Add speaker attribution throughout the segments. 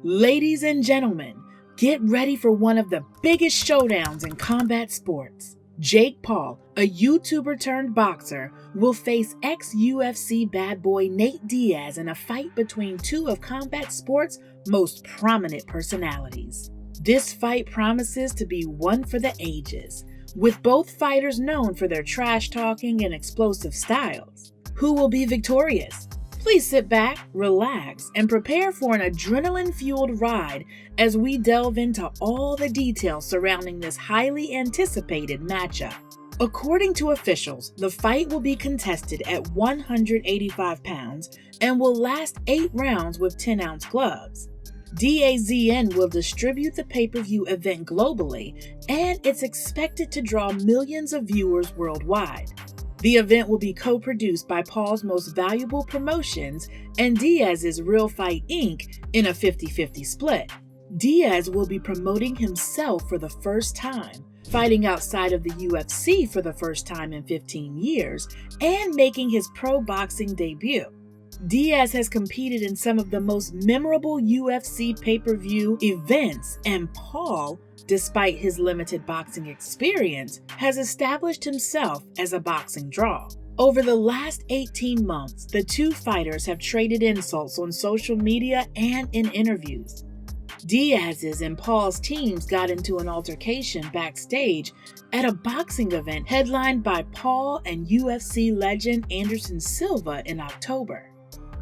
Speaker 1: Ladies and gentlemen, get ready for one of the biggest showdowns in combat sports. Jake Paul, a YouTuber turned boxer, will face ex-UFC bad boy Nate Diaz in a fight between two of combat sports' most prominent personalities. This fight promises to be one for the ages, with both fighters known for their trash talking and explosive styles. Who will be victorious? Please sit back, relax, and prepare for an adrenaline-fueled ride as we delve into all the details surrounding this highly anticipated matchup. According to officials, the fight will be contested at 185 pounds and will last 8 rounds with 10-ounce gloves. DAZN will distribute the pay-per-view event globally, and it's expected to draw millions of viewers worldwide. The event will be co-produced by Paul's Most Valuable Promotions and Diaz's Real Fight Inc. in a 50-50 split. Diaz will be promoting himself for the first time, fighting outside of the UFC for the first time in 15 years, and making his pro boxing debut. Diaz has competed in some of the most memorable UFC pay-per-view events, and Paul, despite his limited boxing experience, has established himself as a boxing draw. Over the last 18 months, the two fighters have traded insults on social media and in interviews. Diaz's and Paul's teams got into an altercation backstage at a boxing event headlined by Paul and UFC legend Anderson Silva in October.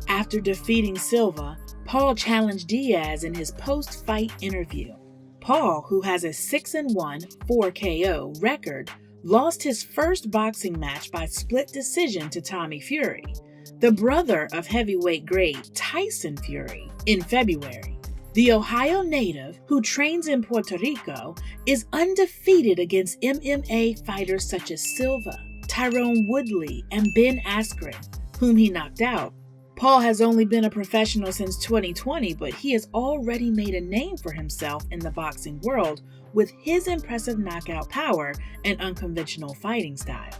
Speaker 1: After defeating Silva, Paul challenged Diaz in his post-fight interview. Paul, who has a 6-1, 4 KO record, lost his first boxing match by split decision to Tommy Fury, the brother of heavyweight great Tyson Fury, in February. The Ohio native, who trains in Puerto Rico, is undefeated against MMA fighters such as Silva, Tyron Woodley, and Ben Askren, whom he knocked out. Paul has only been a professional since 2020, but he has already made a name for himself in the boxing world with his impressive knockout power and unconventional fighting style.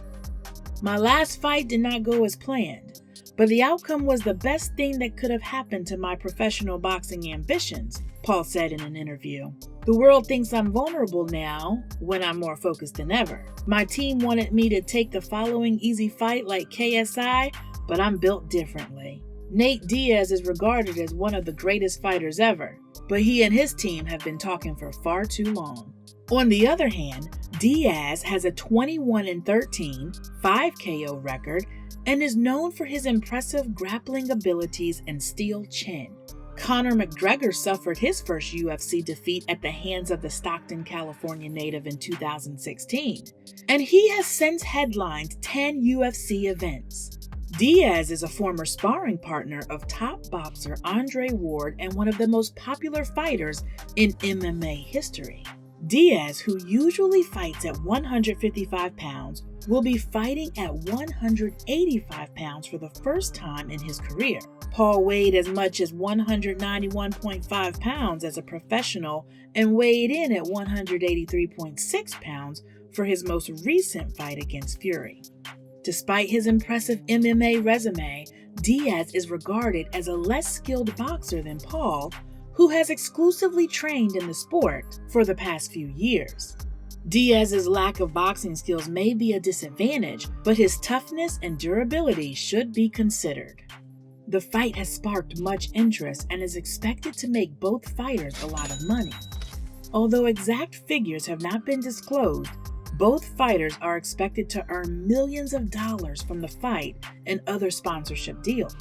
Speaker 1: My last fight did not go as planned, but the outcome was the best thing that could have happened to my professional boxing ambitions, Paul said in an interview. The world thinks I'm vulnerable now when I'm more focused than ever. My team wanted me to take the following easy fight like KSI, but I'm built differently. Nate Diaz is regarded as one of the greatest fighters ever, but he and his team have been talking for far too long. On the other hand, Diaz has a 21-13, 5 KO record and is known for his impressive grappling abilities and steel chin. Conor McGregor suffered his first UFC defeat at the hands of the Stockton, California native in 2016, and he has since headlined 10 UFC events. Diaz is a former sparring partner of top boxer Andre Ward and one of the most popular fighters in MMA history. Diaz, who usually fights at 155 pounds, will be fighting at 185 pounds for the first time in his career. Paul weighed as much as 191.5 pounds as a professional and weighed in at 183.6 pounds for his most recent fight against Fury. Despite his impressive MMA resume, Diaz is regarded as a less skilled boxer than Paul, who has exclusively trained in the sport for the past few years. Diaz's lack of boxing skills may be a disadvantage, but his toughness and durability should be considered. The fight has sparked much interest and is expected to make both fighters a lot of money. Although exact figures have not been disclosed, both fighters are expected to earn millions of dollars from the fight and other sponsorship deals.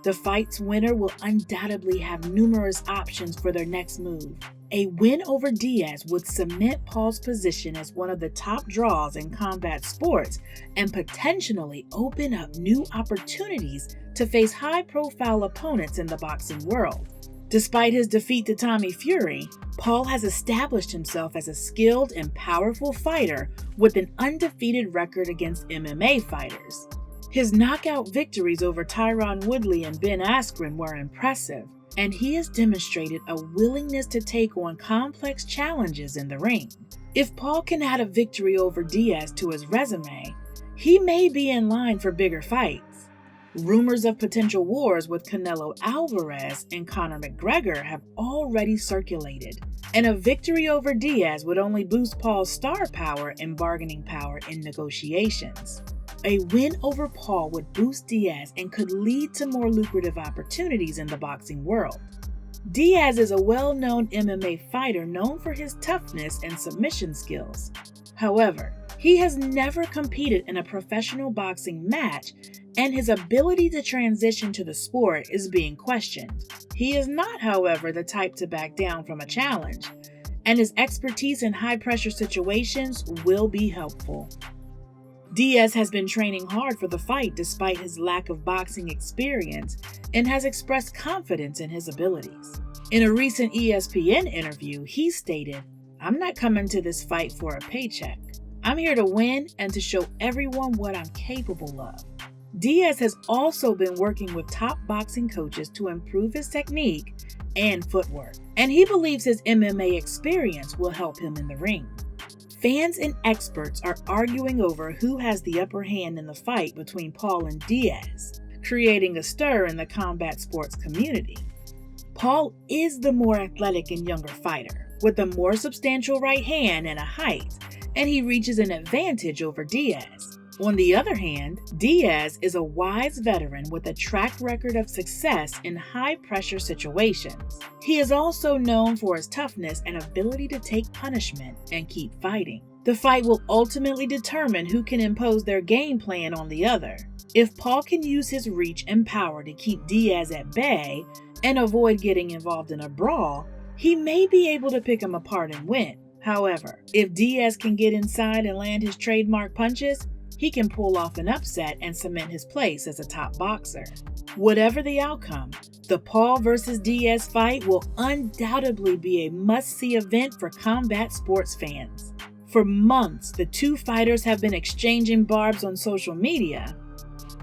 Speaker 1: The fight's winner will undoubtedly have numerous options for their next move. A win over Diaz would cement Paul's position as one of the top draws in combat sports and potentially open up new opportunities to face high-profile opponents in the boxing world. Despite his defeat to Tommy Fury, Paul has established himself as a skilled and powerful fighter with an undefeated record against MMA fighters. His knockout victories over Tyron Woodley and Ben Askren were impressive, and he has demonstrated a willingness to take on complex challenges in the ring. If Paul can add a victory over Diaz to his resume, he may be in line for bigger fights. Rumors of potential wars with Canelo Alvarez and Conor McGregor have already circulated, and a victory over Diaz would only boost Paul's star power and bargaining power in negotiations. A win over Paul would boost Diaz and could lead to more lucrative opportunities in the boxing world. Diaz is a well-known MMA fighter known for his toughness and submission skills. However, he has never competed in a professional boxing match, and his ability to transition to the sport is being questioned. He is not, however, the type to back down from a challenge, and his expertise in high-pressure situations will be helpful. Diaz has been training hard for the fight despite his lack of boxing experience and has expressed confidence in his abilities. In a recent ESPN interview, he stated, "I'm not coming to this fight for a paycheck. I'm here to win and to show everyone what I'm capable of." Diaz has also been working with top boxing coaches to improve his technique and footwork, and he believes his MMA experience will help him in the ring. Fans and experts are arguing over who has the upper hand in the fight between Paul and Diaz, creating a stir in the combat sports community. Paul is the more athletic and younger fighter, with a more substantial right hand and a height, and he reaches an advantage over Diaz. On the other hand, Diaz is a wise veteran with a track record of success in high-pressure situations. He is also known for his toughness and ability to take punishment and keep fighting. The fight will ultimately determine who can impose their game plan on the other. If Paul can use his reach and power to keep Diaz at bay and avoid getting involved in a brawl, he may be able to pick him apart and win. However, if Diaz can get inside and land his trademark punches, he can pull off an upset and cement his place as a top boxer. Whatever the outcome, the Paul versus Diaz fight will undoubtedly be a must-see event for combat sports fans. For months, the two fighters have been exchanging barbs on social media,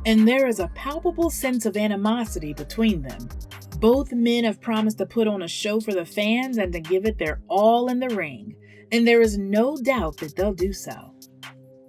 Speaker 1: and there is a palpable sense of animosity between them. Both men have promised to put on a show for the fans and to give it their all in the ring, and there is no doubt that they'll do so.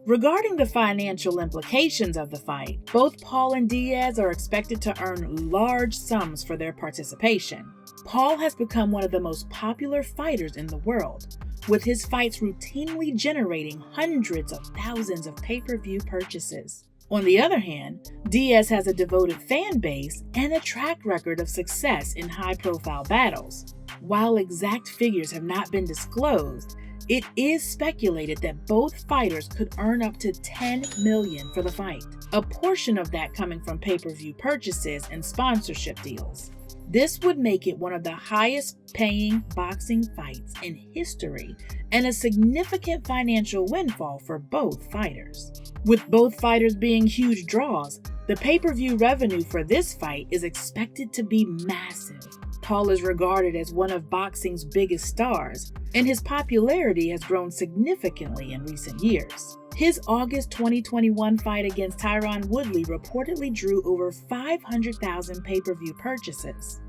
Speaker 1: Regarding the financial implications of the fight, both Paul and Diaz are expected to earn large sums for their participation. Paul has become one of the most popular fighters in the world, with his fights routinely generating hundreds of thousands of pay-per-view purchases. On the other hand, Diaz has a devoted fan base and a track record of success in high-profile battles. While exact figures have not been disclosed, it is speculated that both fighters could earn up to $10 million for the fight, a portion of that coming from pay-per-view purchases and sponsorship deals. This would make it one of the highest-paying boxing fights in history and a significant financial windfall for both fighters. With both fighters being huge draws, the pay-per-view revenue for this fight is expected to be massive. Paul is regarded as one of boxing's biggest stars, and his popularity has grown significantly in recent years. His August 2021 fight against Tyron Woodley reportedly drew over 500,000 pay-per-view purchases.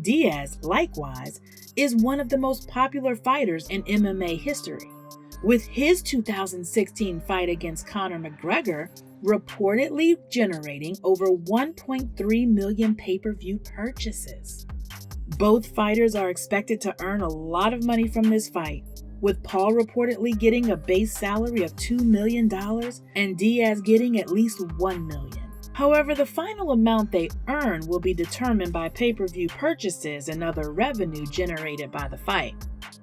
Speaker 1: Diaz, likewise, is one of the most popular fighters in MMA history, with his 2016 fight against Conor McGregor reportedly generating over 1.3 million pay-per-view purchases. Both fighters are expected to earn a lot of money from this fight, with Paul reportedly getting a base salary of $2 million and Diaz getting at least $1 million. However, the final amount they earn will be determined by pay-per-view purchases and other revenue generated by the fight.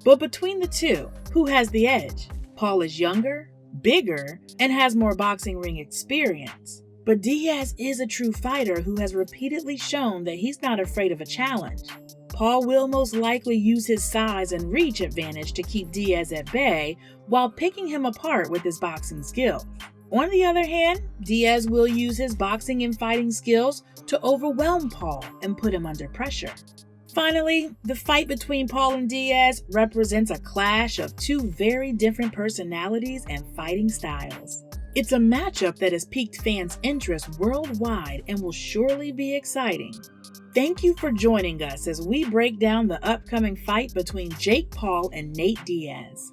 Speaker 1: But between the two, who has the edge? Paul is younger, bigger, and has more boxing ring experience. But Diaz is a true fighter who has repeatedly shown that he's not afraid of a challenge. Paul will most likely use his size and reach advantage to keep Diaz at bay while picking him apart with his boxing skills. On the other hand, Diaz will use his boxing and fighting skills to overwhelm Paul and put him under pressure. Finally, the fight between Paul and Diaz represents a clash of two very different personalities and fighting styles. It's a matchup that has piqued fans' interest worldwide and will surely be exciting. Thank you for joining us as we break down the upcoming fight between Jake Paul and Nate Diaz.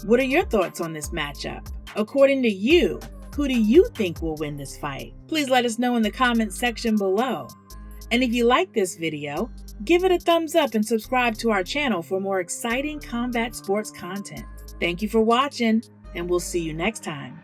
Speaker 1: What are your thoughts on this matchup? According to you, Who do you think will win this fight? Please let us know in the comments section below. And if you like this video, give it a thumbs up and subscribe to our channel for more exciting combat sports content. Thank you for watching, and we'll see you next time.